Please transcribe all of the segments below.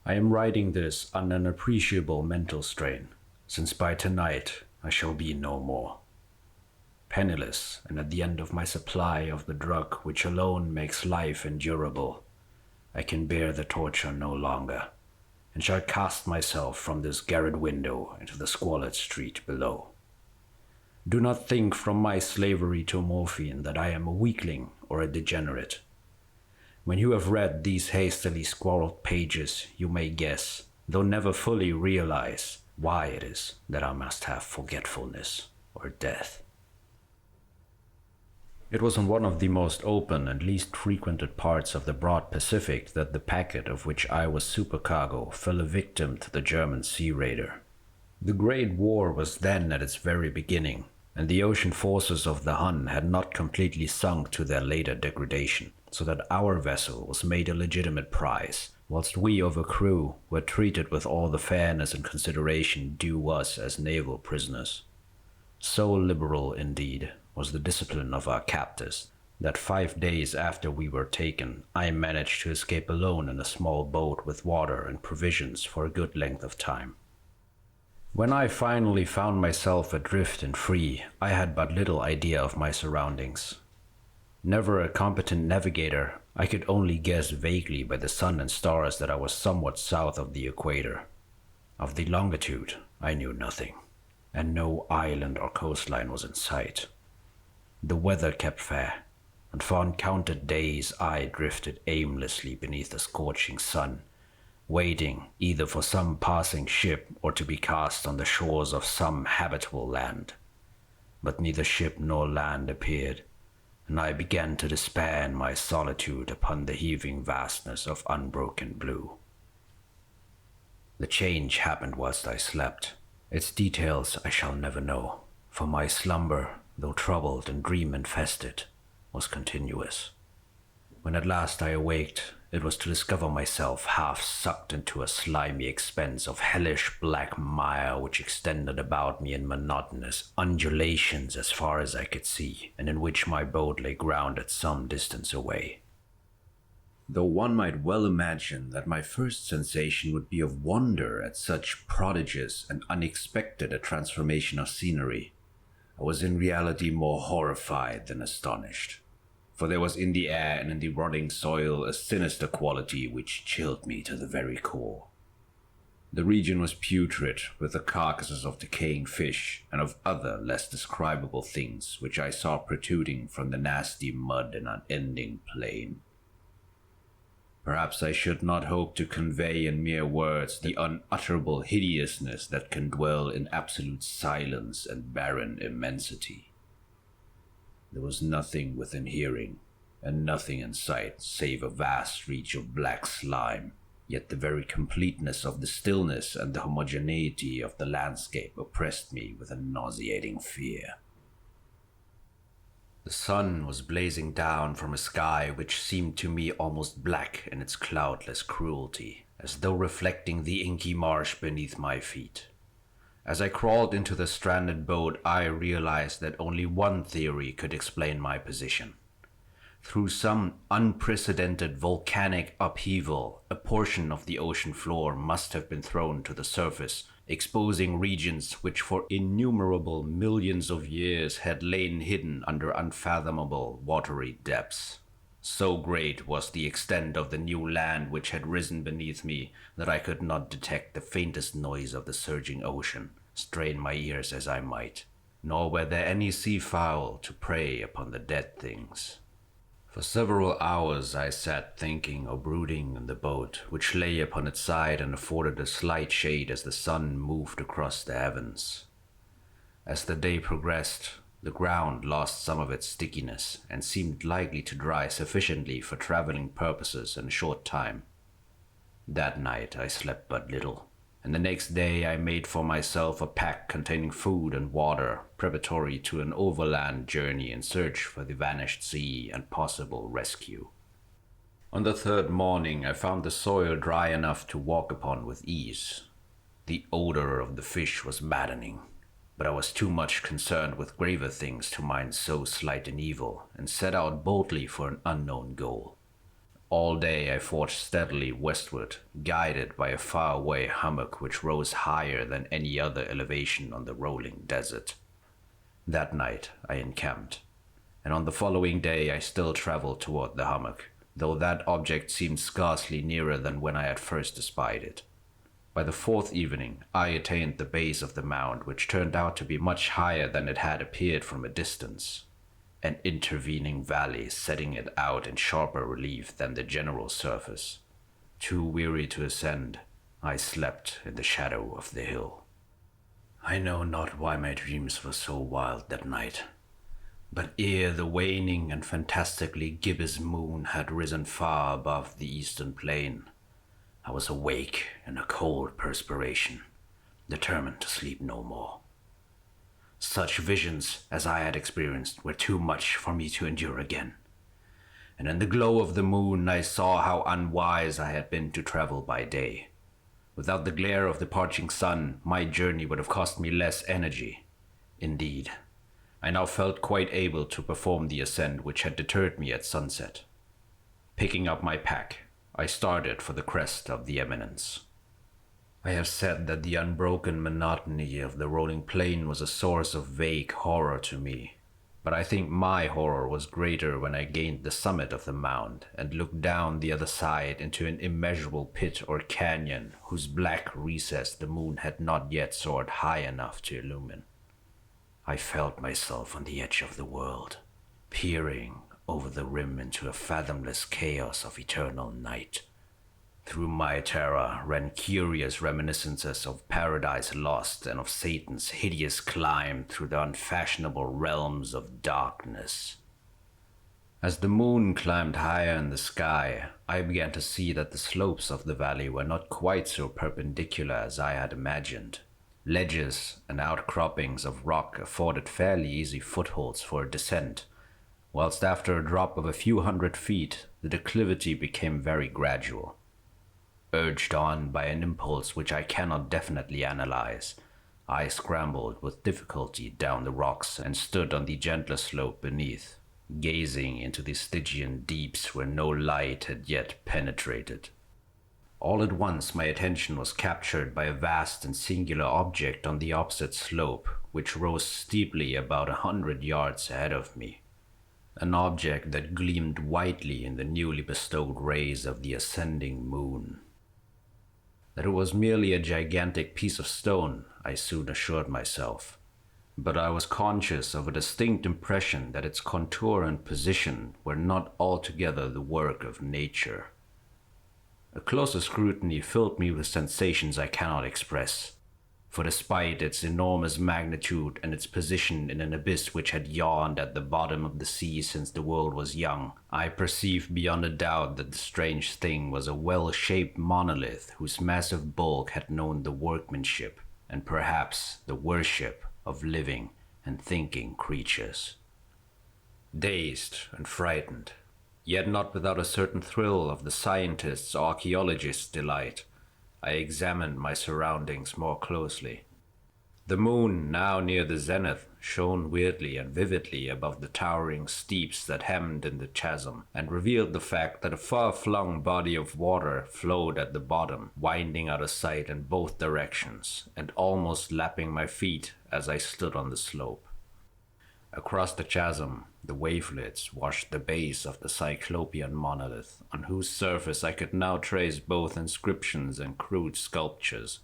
I am writing this under an appreciable mental strain, since by tonight I shall be no more. Penniless and at the end of my supply of the drug which alone makes life endurable, I can bear the torture no longer, and shall cast myself from this garret window into the squalid street below. Do not think from my slavery to morphine that I am a weakling or a degenerate. When you have read these hastily scrawled pages, you may guess, though never fully realize, why it is that I must have forgetfulness or death. It was on one of the most open and least frequented parts of the broad Pacific that the packet of which I was supercargo fell a victim to the German sea raider. The Great War was then at its very beginning, and the ocean forces of the Hun had not completely sunk to their later degradation, so that our vessel was made a legitimate prize, whilst we of a crew were treated with all the fairness and consideration due us as naval prisoners. So liberal, indeed, was the discipline of our captors, that 5 days after we were taken, I managed to escape alone in a small boat with water and provisions for a good length of time. When I finally found myself adrift and free, I had but little idea of my surroundings. Never a competent navigator, I could only guess vaguely by the sun and stars that I was somewhat south of the equator. Of the longitude, I knew nothing, and no island or coastline was in sight. The weather kept fair, and for uncounted days I drifted aimlessly beneath the scorching sun, waiting either for some passing ship or to be cast on the shores of some habitable land. But neither ship nor land appeared, and I began to despair in my solitude upon the heaving vastness of unbroken blue. The change happened whilst I slept. Its details I shall never know, for my slumber, though troubled and dream-infested, was continuous. When at last I awaked, it was to discover myself half sucked into a slimy expanse of hellish black mire which extended about me in monotonous undulations as far as I could see, and in which my boat lay grounded some distance away. Though one might well imagine that my first sensation would be of wonder at such prodigious and unexpected a transformation of scenery, I was in reality more horrified than astonished. For there was in the air and in the rotting soil a sinister quality which chilled me to the very core. The region was putrid with the carcasses of decaying fish and of other less describable things which I saw protruding from the nasty mud and unending plain. Perhaps I should not hope to convey in mere words the unutterable hideousness that can dwell in absolute silence and barren immensity. There was nothing within hearing, and nothing in sight save a vast reach of black slime, yet the very completeness of the stillness and the homogeneity of the landscape oppressed me with a nauseating fear. The sun was blazing down from a sky which seemed to me almost black in its cloudless cruelty, as though reflecting the inky marsh beneath my feet. As I crawled into the stranded boat, I realized that only one theory could explain my position. Through some unprecedented volcanic upheaval, a portion of the ocean floor must have been thrown to the surface, exposing regions which for innumerable millions of years had lain hidden under unfathomable watery depths. So great was the extent of the new land which had risen beneath me that I could not detect the faintest noise of the surging ocean, strain my ears as I might, nor were there any seafowl to prey upon the dead things. For several hours I sat thinking or brooding in the boat, which lay upon its side and afforded a slight shade as the sun moved across the heavens. As the day progressed, the ground lost some of its stickiness and seemed likely to dry sufficiently for traveling purposes in a short time. That night I slept but little, and the next day I made for myself a pack containing food and water, preparatory to an overland journey in search for the vanished sea and possible rescue. On the third morning I found the soil dry enough to walk upon with ease. The odor of the fish was maddening, but I was too much concerned with graver things to mind so slight an evil, and set out boldly for an unknown goal. All day I forged steadily westward, guided by a faraway hummock which rose higher than any other elevation on the rolling desert. That night I encamped, and on the following day I still traveled toward the hummock, though that object seemed scarcely nearer than when I had first espied it. By the fourth evening I attained the base of the mound, which turned out to be much higher than it had appeared from a distance, an intervening valley setting it out in sharper relief than the general surface. Too weary to ascend, I slept in the shadow of the hill. I know not why my dreams were so wild that night, but ere the waning and fantastically gibbous moon had risen far above the eastern plain, I was awake in a cold perspiration, determined to sleep no more. Such visions as I had experienced were too much for me to endure again, and in the glow of the moon I saw how unwise I had been to travel by day. Without the glare of the parching sun, my journey would have cost me less energy. Indeed, I now felt quite able to perform the ascent which had deterred me at sunset. Picking up my pack, I started for the crest of the eminence. I have said that the unbroken monotony of the rolling plain was a source of vague horror to me, but I think my horror was greater when I gained the summit of the mound and looked down the other side into an immeasurable pit or canyon whose black recess the moon had not yet soared high enough to illumine. I felt myself on the edge of the world, peering over the rim into a fathomless chaos of eternal night. Through my terror ran curious reminiscences of Paradise Lost and of Satan's hideous climb through the unfashionable realms of darkness. As the moon climbed higher in the sky, I began to see that the slopes of the valley were not quite so perpendicular as I had imagined. Ledges and outcroppings of rock afforded fairly easy footholds for a descent, whilst after a drop of a few hundred feet, the declivity became very gradual. Urged on by an impulse which I cannot definitely analyze, I scrambled with difficulty down the rocks and stood on the gentler slope beneath, gazing into the Stygian deeps where no light had yet penetrated. All at once my attention was captured by a vast and singular object on the opposite slope, which rose steeply about 100 yards ahead of me. An object that gleamed whitely in the newly bestowed rays of the ascending moon. That it was merely a gigantic piece of stone, I soon assured myself, but I was conscious of a distinct impression that its contour and position were not altogether the work of nature. A closer scrutiny filled me with sensations I cannot express, for despite its enormous magnitude and its position in an abyss which had yawned at the bottom of the sea since the world was young, I perceived beyond a doubt that the strange thing was a well-shaped monolith whose massive bulk had known the workmanship and perhaps the worship of living and thinking creatures. Dazed and frightened, yet not without a certain thrill of the scientist's or archaeologist's delight, I examined my surroundings more closely. The moon, now near the zenith, shone weirdly and vividly above the towering steeps that hemmed in the chasm, and revealed the fact that a far-flung body of water flowed at the bottom, winding out of sight in both directions, and almost lapping my feet as I stood on the slope. Across the chasm, the wavelets washed the base of the Cyclopean monolith, on whose surface I could now trace both inscriptions and crude sculptures.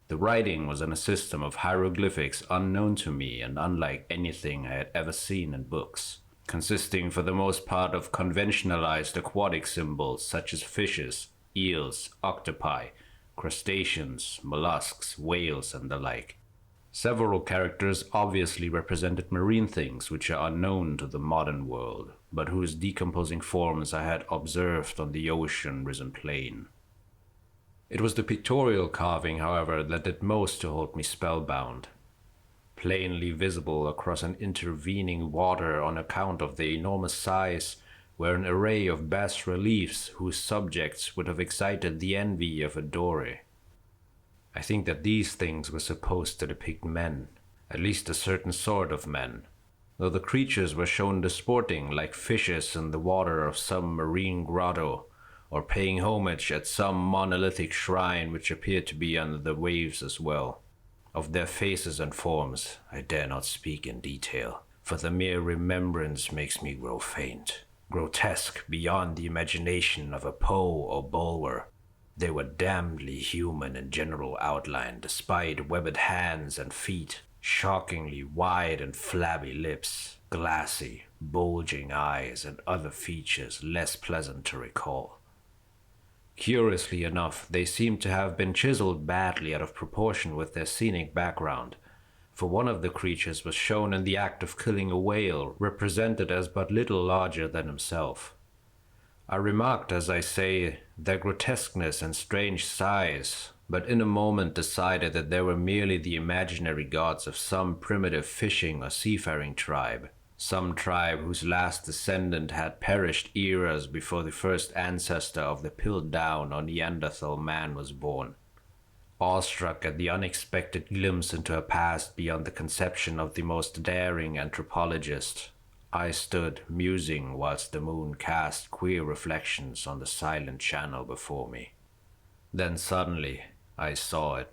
The writing was in a system of hieroglyphics unknown to me and unlike anything I had ever seen in books, consisting for the most part of conventionalized aquatic symbols such as fishes, eels, octopi, crustaceans, mollusks, whales, and the like. Several characters obviously represented marine things which are unknown to the modern world, but whose decomposing forms I had observed on the ocean-risen plain. It was the pictorial carving, however, that did most to hold me spellbound. Plainly visible across an intervening water on account of the enormous size were an array of bas-reliefs whose subjects would have excited the envy of a Doré. I think that these things were supposed to depict men, at least a certain sort of men, though the creatures were shown disporting like fishes in the water of some marine grotto, or paying homage at some monolithic shrine which appeared to be under the waves as well. Of their faces and forms I dare not speak in detail, for the mere remembrance makes me grow faint, grotesque beyond the imagination of a Poe or Bulwer. They were damnedly human in general outline, despite webbed hands and feet, shockingly wide and flabby lips, glassy, bulging eyes, and other features less pleasant to recall. Curiously enough, they seemed to have been chiseled badly out of proportion with their scenic background, for one of the creatures was shown in the act of killing a whale, represented as but little larger than himself. I remarked, as I say, their grotesqueness and strange size, but in a moment decided that they were merely the imaginary gods of some primitive fishing or seafaring tribe, some tribe whose last descendant had perished eras before the first ancestor of the Piltdown or Neanderthal man was born. Awestruck at the unexpected glimpse into a past beyond the conception of the most daring anthropologist, I stood musing whilst the moon cast queer reflections on the silent channel before me. Then suddenly I saw it.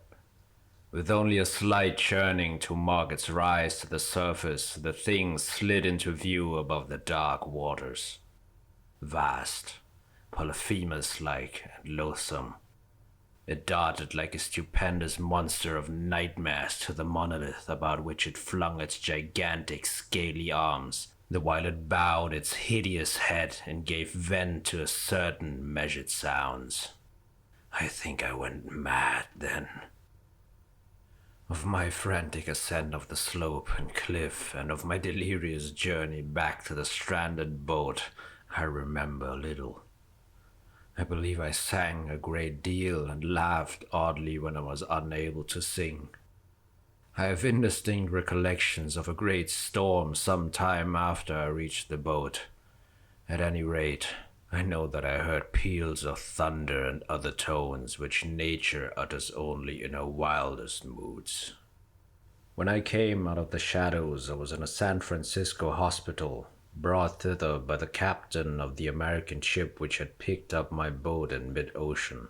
With only a slight churning to mark its rise to the surface, the thing slid into view above the dark waters. Vast, Polyphemus-like and loathsome, it darted like a stupendous monster of nightmares to the monolith about which it flung its gigantic scaly arms, the while it bowed its hideous head and gave vent to a certain measured sounds. I think I went mad then. Of my frantic ascent of the slope and cliff, and of my delirious journey back to the stranded boat, I remember little. I believe I sang a great deal and laughed oddly when I was unable to sing. I have indistinct recollections of a great storm some time after I reached the boat. At any rate, I know that I heard peals of thunder and other tones which nature utters only in her wildest moods. When I came out of the shadows, I was in a San Francisco hospital, brought thither by the captain of the American ship which had picked up my boat in mid-ocean.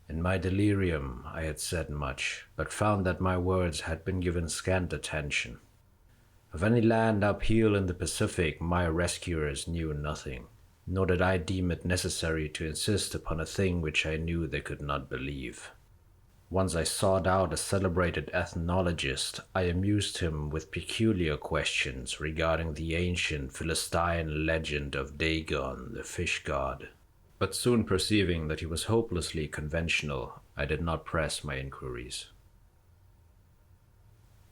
In my delirium I had said much, but found that my words had been given scant attention. Of any land uphill in the Pacific my rescuers knew nothing, nor did I deem it necessary to insist upon a thing which I knew they could not believe. Once I sought out a celebrated ethnologist, I amused him with peculiar questions regarding the ancient Philistine legend of Dagon, the fish god. But soon perceiving that he was hopelessly conventional, I did not press my inquiries.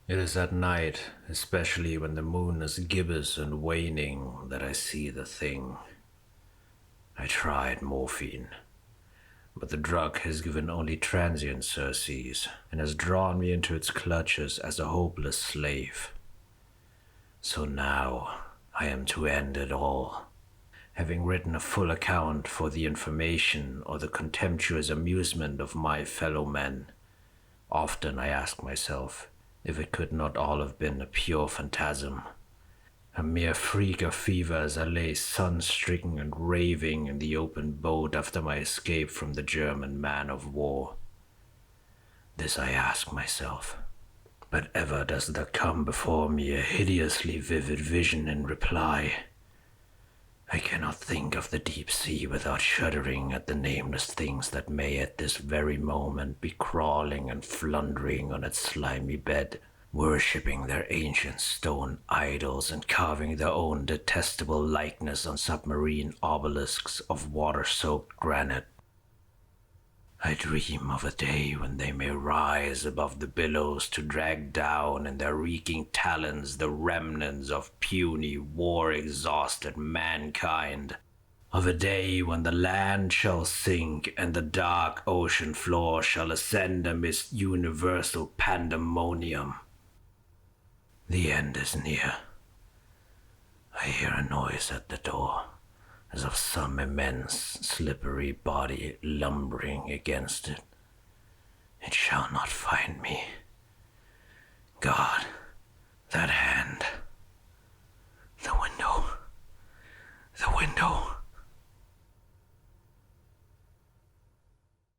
It is at night, especially when the moon is gibbous and waning, that I see the thing. I tried morphine, but the drug has given only transient surcease and has drawn me into its clutches as a hopeless slave. So now I am to end it all. Having written a full account for the information or the contemptuous amusement of my fellow men, often I ask myself if it could not all have been a pure phantasm, a mere freak of fever as I lay sun-stricken and raving in the open boat after my escape from the German man-of-war. This I ask myself, but ever does there come before me a hideously vivid vision in reply. I cannot think of the deep sea without shuddering at the nameless things that may at this very moment be crawling and floundering on its slimy bed, worshipping their ancient stone idols and carving their own detestable likeness on submarine obelisks of water-soaked granite. I dream of a day when they may rise above the billows to drag down in their reeking talons the remnants of puny, war-exhausted mankind. Of a day when the land shall sink and the dark ocean floor shall ascend amidst universal pandemonium. The end is near. I hear a noise at the door, as of some immense, slippery body lumbering against it. It shall not find me. God, that hand, The window. The window.